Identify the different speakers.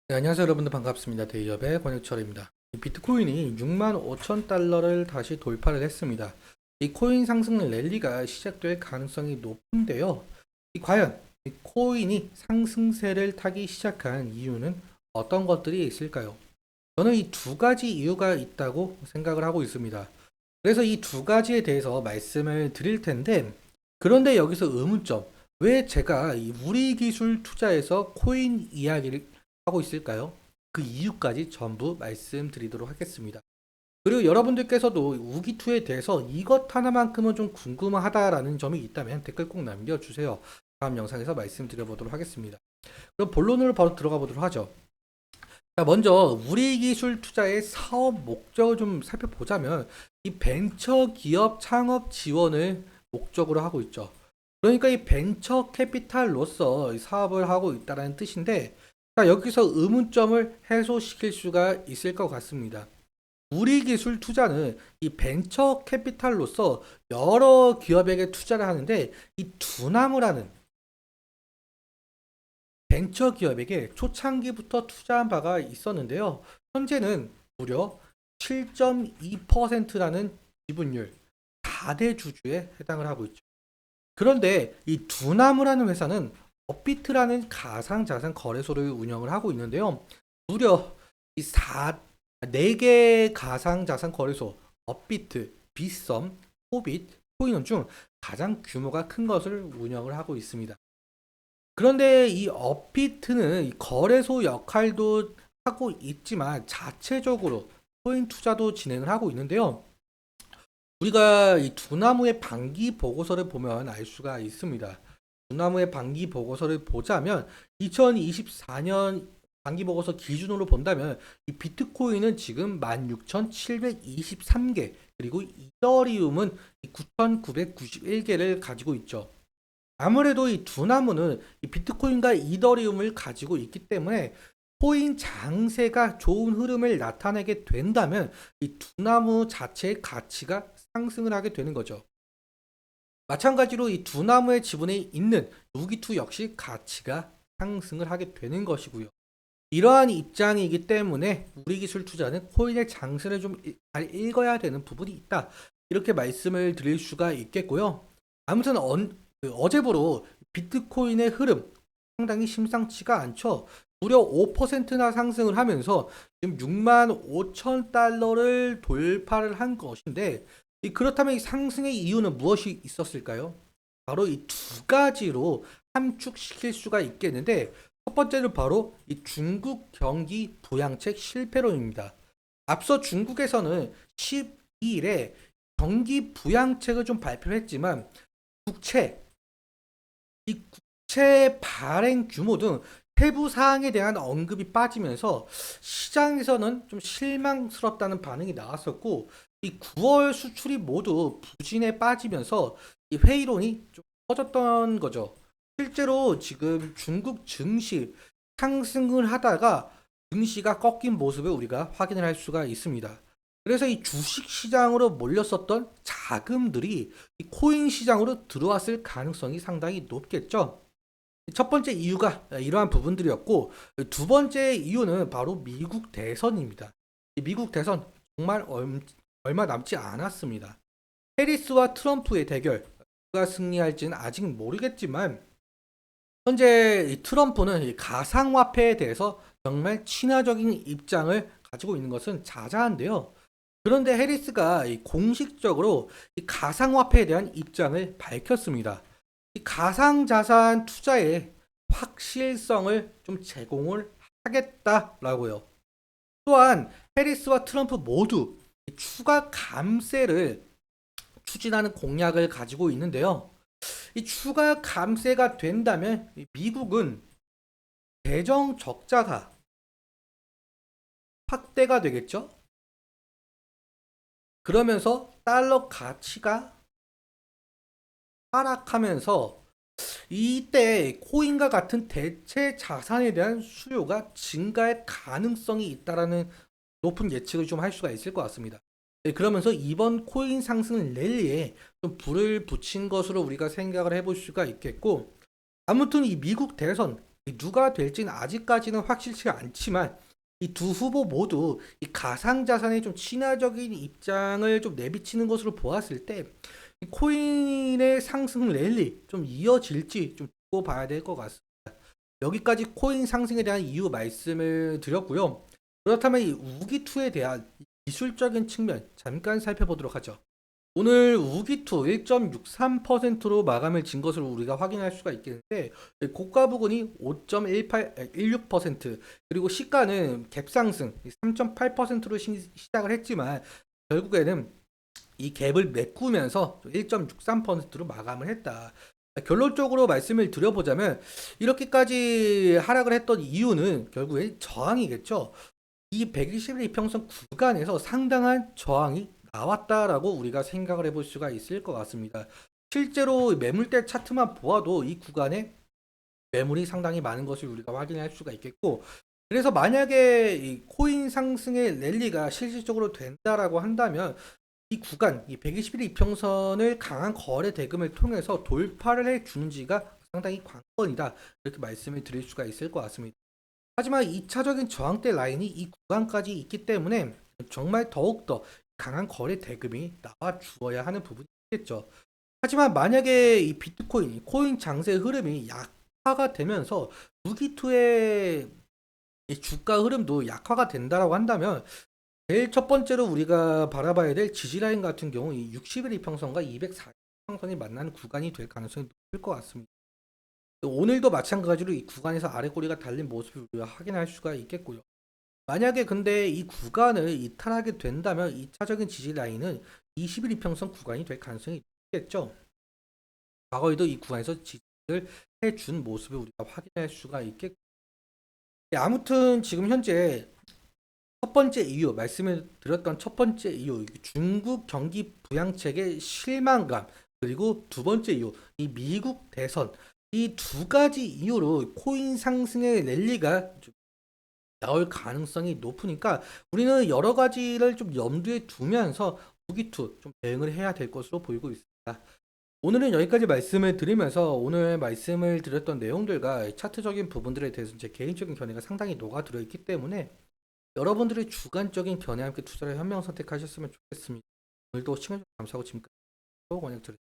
Speaker 1: 네, 안녕하세요 여러분들 반갑습니다. 데이업의 권혁철입니다. 이 비트코인이 65,000달러를 다시 돌파를 했습니다. 이 코인 상승 랠리가 시작될 가능성이 높은데요. 과연 이 코인이 상승세를 타기 시작한 이유는 어떤 것들이 있을까요? 저는 이 두 가지 이유가 있다고 생각을 하고 있습니다. 그래서 이 두 가지에 대해서 말씀을 드릴 텐데, 그런데 여기서 의문점, 왜 제가 이 우리기술 투자에서 코인 이야기를 하고 있을까요? 그 이유까지 전부 말씀드리도록 하겠습니다. 그리고 여러분들께서도 우기투에 대해서 이것 하나만큼은 좀 궁금하다라는 점이 있다면 댓글 꼭 남겨주세요. 다음 영상에서 말씀드려보도록 하겠습니다. 그럼 본론으로 바로 들어가 보도록 하죠. 자, 먼저 우리 기술 투자의 사업 목적을 좀 살펴보자면 이 벤처 기업 창업 지원을 목적으로 하고 있죠. 그러니까 이 벤처 캐피탈로서 이 사업을 하고 있다는 뜻인데, 자, 여기서 의문점을 해소시킬 수가 있을 것 같습니다. 우리 기술 투자는 이 벤처 캐피탈로서 여러 기업에게 투자를 하는데, 이 두나무라는 벤처 기업에게 초창기부터 투자한 바가 있었는데요. 현재는 무려 7.2%라는 지분율 4대 주주에 해당을 하고 있죠. 그런데 이 두나무라는 회사는 업비트라는 가상자산 거래소를 운영을 하고 있는데요. 무려 이 4개 가상자산 거래소, 업비트, 빗썸, 호빗, 코인원 중 가장 규모가 큰 것을 운영을 하고 있습니다. 그런데 이 업비트는 이 거래소 역할도 하고 있지만 자체적으로 코인 투자도 진행을 하고 있는데요. 우리가 이 두나무의 반기 보고서를 보면 알 수가 있습니다. 두나무의 반기 보고서를 보자면 2024년 반기 보고서 기준으로 본다면 이 비트코인은 지금 16,723개, 그리고 이더리움은 9,991개를 가지고 있죠. 아무래도 이 두나무는 이 비트코인과 이더리움을 가지고 있기 때문에 코인 장세가 좋은 흐름을 나타내게 된다면 이 두나무 자체의 가치가 상승을 하게 되는 거죠. 마찬가지로 이 두나무의 지분에 있는 무기투 역시 가치가 상승을 하게 되는 것이고요. 이러한 입장이기 때문에 우리 기술 투자는 코인의 장세를 좀 잘 읽어야 되는 부분이 있다. 이렇게 말씀을 드릴 수가 있겠고요. 아무튼 어제부로 비트코인의 흐름 상당히 심상치가 않죠. 무려 5%나 상승을 하면서 지금 6만 5천 달러를 돌파를 한 것인데, 그렇다면 이 상승의 이유는 무엇이 있었을까요? 바로 이 두 가지로 함축시킬 수가 있겠는데, 첫 번째는 바로 이 중국 경기 부양책 실패론입니다. 앞서 중국에서는 12일에 경기 부양책을 좀 발표했지만 국채, 이 국채 발행 규모 등 세부 사항에 대한 언급이 빠지면서 시장에서는 좀 실망스럽다는 반응이 나왔었고, 이 9월 수출이 모두 부진에 빠지면서 이 회의론이 좀 커졌던 거죠. 실제로 지금 중국 증시 상승을 하다가 증시가 꺾인 모습을 우리가 확인을 할 수가 있습니다. 그래서 이 주식 시장으로 몰렸었던 자금들이 이 코인 시장으로 들어왔을 가능성이 상당히 높겠죠. 첫 번째 이유가 이러한 부분들이었고, 두 번째 이유는 바로 미국 대선입니다. 이 미국 대선 정말 얼마 남지 않았습니다. 해리스와 트럼프의 대결, 누가 승리할지는 아직 모르겠지만 현재 이 트럼프는 이 가상화폐에 대해서 정말 친화적인 입장을 가지고 있는 것은 자자한데요. 그런데 해리스가 이 공식적으로 이 가상화폐에 대한 입장을 밝혔습니다. 이 가상자산 투자의 확실성을 좀 제공을 하겠다라고요. 또한 해리스와 트럼프 모두 이 추가 감세를 추진하는 공약을 가지고 있는데요. 이 추가 감세가 된다면 미국은 재정 적자가 확대가 되겠죠. 그러면서 달러 가치가 하락하면서 이때 코인과 같은 대체 자산에 대한 수요가 증가할 가능성이 있다라는 높은 예측을 좀 할 수가 있을 것 같습니다. 네, 그러면서 이번 코인 상승 랠리에 좀 불을 붙인 것으로 우리가 생각을 해볼 수가 있겠고, 아무튼 이 미국 대선 누가 될지는 아직까지는 확실치 않지만 이 두 후보 모두 이 가상자산에 좀 친화적인 입장을 좀 내비치는 것으로 보았을 때 이 코인의 상승 랠리 좀 이어질지 좀 두고 봐야 될 것 같습니다. 여기까지 코인 상승에 대한 이유 말씀을 드렸고요. 그렇다면 이 우기투에 대한 기술적인 측면 잠깐 살펴보도록 하죠. 오늘 우기투 1.63%로 마감을 진 것을 우리가 확인할 수가 있겠는데 고가 부근이 5.16% 그리고 시가는 갭 상승 3.8%로 시작을 했지만 결국에는 이 갭을 메꾸면서 1.63%로 마감을 했다. 결론적으로 말씀을 드려보자면 이렇게까지 하락을 했던 이유는 결국에 저항이겠죠. 이 120일 이평선 구간에서 상당한 저항이 나왔다라고 우리가 생각을 해볼 수가 있을 것 같습니다. 실제로 매물대 차트만 보아도 이 구간에 매물이 상당히 많은 것을 우리가 확인할 수가 있겠고, 그래서 만약에 이 코인 상승의 랠리가 실질적으로 된다라고 한다면 이 구간, 이 121일 이평선을 강한 거래 대금을 통해서 돌파를 해 주는지가 상당히 관건이다. 이렇게 말씀을 드릴 수가 있을 것 같습니다. 하지만 2차적인 저항대 라인이 이 구간까지 있기 때문에 정말 더욱더 강한 거래 대금이 나와 주어야 하는 부분이 있겠죠. 하지만 만약에 이 비트코인, 코인 장세 흐름이 약화가 되면서 무기투의 이 주가 흐름도 약화가 된다라고 한다면 제일 첫 번째로 우리가 바라봐야 될 지지 라인 같은 경우 이 60일 이평선과 240일 이평선이 만나는 구간이 될 가능성이 높을 것 같습니다. 오늘도 마찬가지로 이 구간에서 아래 꼬리가 달린 모습을 우리가 확인할 수가 있겠고요. 만약에 근데 이 구간을 이탈하게 된다면 2차적인 지지 라인은 20일 이평선 구간이 될 가능성이 있겠죠. 과거에도 이 구간에서 지지를 해준 모습을 우리가 확인할 수가 있겠고, 아무튼 지금 현재 첫 번째 이유, 말씀을 드렸던 첫 번째 이유, 중국 경기 부양책의 실망감, 그리고 두 번째 이유, 이 미국 대선, 이 두 가지 이유로 코인 상승의 랠리가 좀 나올 가능성이 높으니까 우리는 여러 가지를 좀 염두에 두면서 무기투 좀 대응을 해야 될 것으로 보이고 있습니다. 오늘은 여기까지 말씀을 드리면서 오늘 말씀을 드렸던 내용들과 차트적인 부분들에 대해서 제 개인적인 견해가 상당히 녹아들어 있기 때문에 여러분들의 주관적인 견해와 함께 투자를 현명 선택하셨으면 좋겠습니다. 오늘도 시청해주셔서 감사하고 지금까지 권역 드립니다.